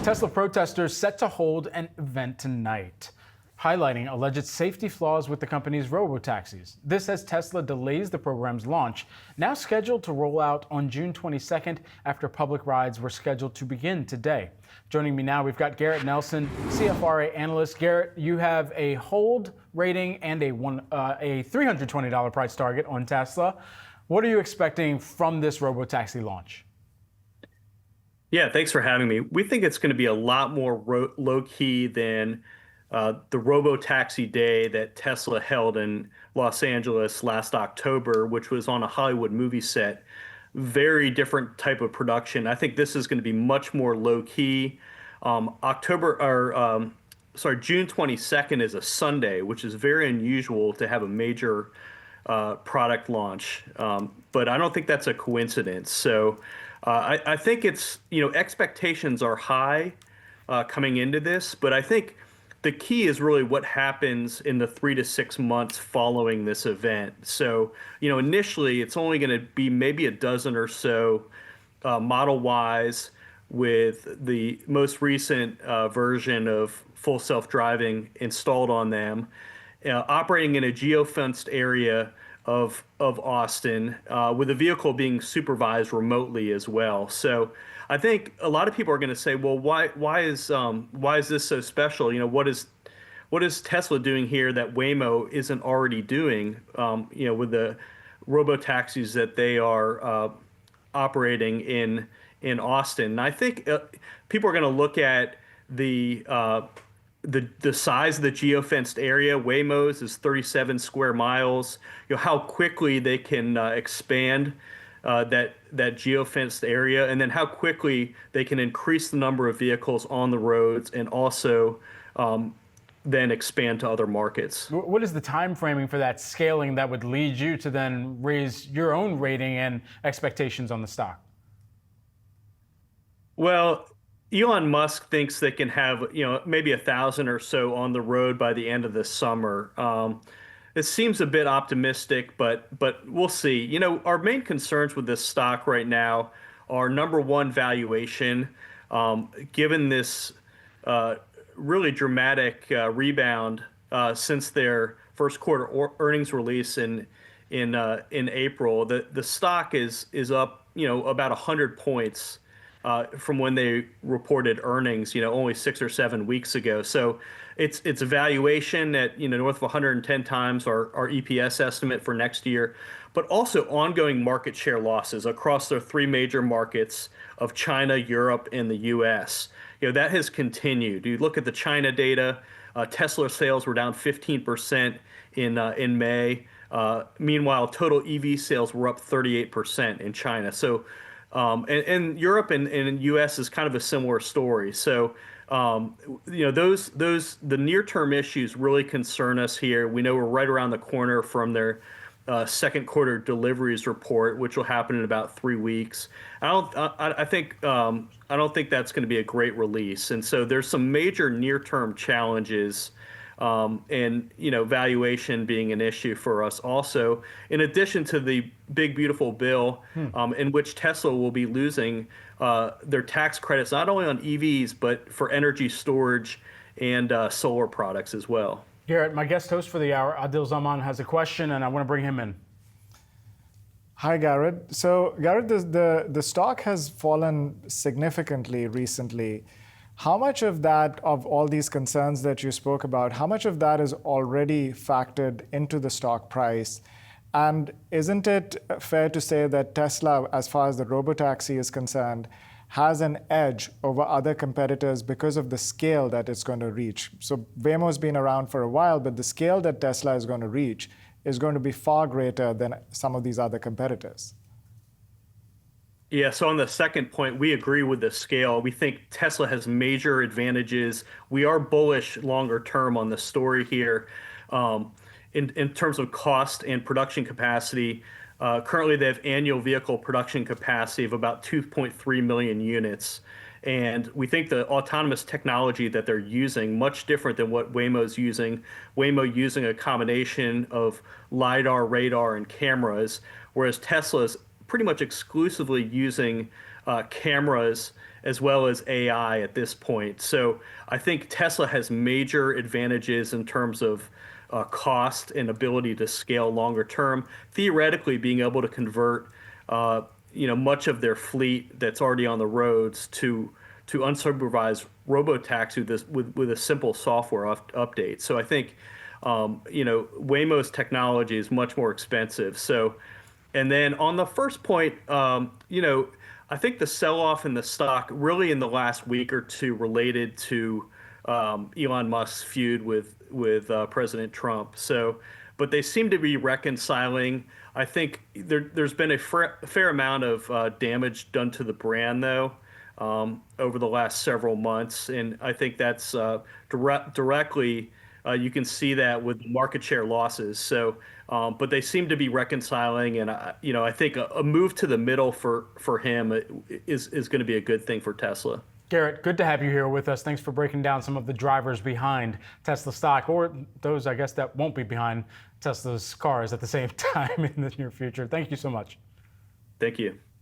Tesla protesters set to hold an event tonight, highlighting alleged safety flaws with the company's robotaxis. This as Tesla delays the program's launch, now scheduled to roll out on June 22nd after public rides were scheduled to begin today. Joining me now, we've got Garrett Nelson, CFRA analyst. Garrett, you have a hold rating and a $320 price target on Tesla. What are you expecting from this robotaxi launch? Yeah, thanks for having me. We think it's going to be a lot more low-key than the robotaxi day that Tesla held in Los Angeles last October, which was on a Hollywood movie set. Very different type of production. I think this is going to be much more low-key. June 22nd is a Sunday, which is very unusual to have a major product launch. But I don't think that's a coincidence. So I think it's, expectations are high coming into this, but I think the key is really what happens in the 3 to 6 months following this event. So, initially it's only going to be maybe a dozen or so Model Ys with the most recent version of full self-driving installed on them, operating in a geofenced area of Austin, with the vehicle being supervised remotely as well. So I think a lot of people are going to say, well, why is this so special? What is Tesla doing here that Waymo isn't already doing? With the robotaxis that they are operating in Austin. And I think people are going to look at the size of the geofenced area. Waymo's is 37 square miles. How quickly they can expand that geofenced area, and then how quickly they can increase the number of vehicles on the roads, and also then expand to other markets. What is the time framing for that scaling that would lead you to then raise your own rating and expectations on the stock? Well, Elon Musk thinks they can have, maybe 1,000 or so on the road by the end of this summer. It seems a bit optimistic, but we'll see. Our main concerns with this stock right now are, number one, valuation. Given this really dramatic rebound since their first quarter earnings release in April, the stock is up, about 100 points. From when they reported earnings, only 6 or 7 weeks ago. So it's a valuation at, north of 110 times our EPS estimate for next year, but also ongoing market share losses across their 3 major markets of China, Europe, and the US. That has continued. You look at the China data, Tesla sales were down 15% in May. Meanwhile, total EV sales were up 38% in China. So and Europe and U.S. is kind of a similar story. So, the near-term issues really concern us here. We know we're right around the corner from their second quarter deliveries report, which will happen in about 3 weeks. I don't think that's going to be a great release. And so there's some major near-term challenges. And valuation being an issue for us also, in addition to the big beautiful bill in which Tesla will be losing their tax credits not only on EVs but for energy storage and solar products as well. Garrett, my guest host for the hour, Adil Zaman, has a question, and I want to bring him in. Hi, Garrett. So, Garrett, the stock has fallen significantly recently. How much of that, of all these concerns that you spoke about, how much of that is already factored into the stock price? And isn't it fair to say that Tesla, as far as the robotaxi is concerned, has an edge over other competitors because of the scale that it's going to reach? So Waymo's been around for a while, but the scale that Tesla is going to reach is going to be far greater than some of these other competitors. Yeah, so on the second point, we agree with the scale. We think Tesla has major advantages. We are bullish longer term on the story here. In terms of cost and production capacity, currently they have annual vehicle production capacity of about 2.3 million units. And we think the autonomous technology that they're using, much different than what Waymo's using. Waymo using a combination of LiDAR, radar, and cameras, whereas Tesla's pretty much exclusively using cameras as well as AI at this point. So I think Tesla has major advantages in terms of cost and ability to scale longer term. Theoretically, being able to convert much of their fleet that's already on the roads to unsupervised robotaxi with a simple software update. So I think Waymo's technology is much more expensive. So, and then on the first point, I think the sell-off in the stock really in the last week or two related to Elon Musk's feud with President Trump. So, but they seem to be reconciling. I think there's been a fair amount of damage done to the brand, though, over the last several months, and I think that's directly. You can see that with market share losses. So, but they seem to be reconciling, and I think a move to the middle for him is going to be a good thing for Tesla. Garrett, good to have you here with us. Thanks for breaking down some of the drivers behind Tesla stock, or those, I guess, that won't be behind Tesla's cars at the same time in the near future. Thank you so much. Thank you.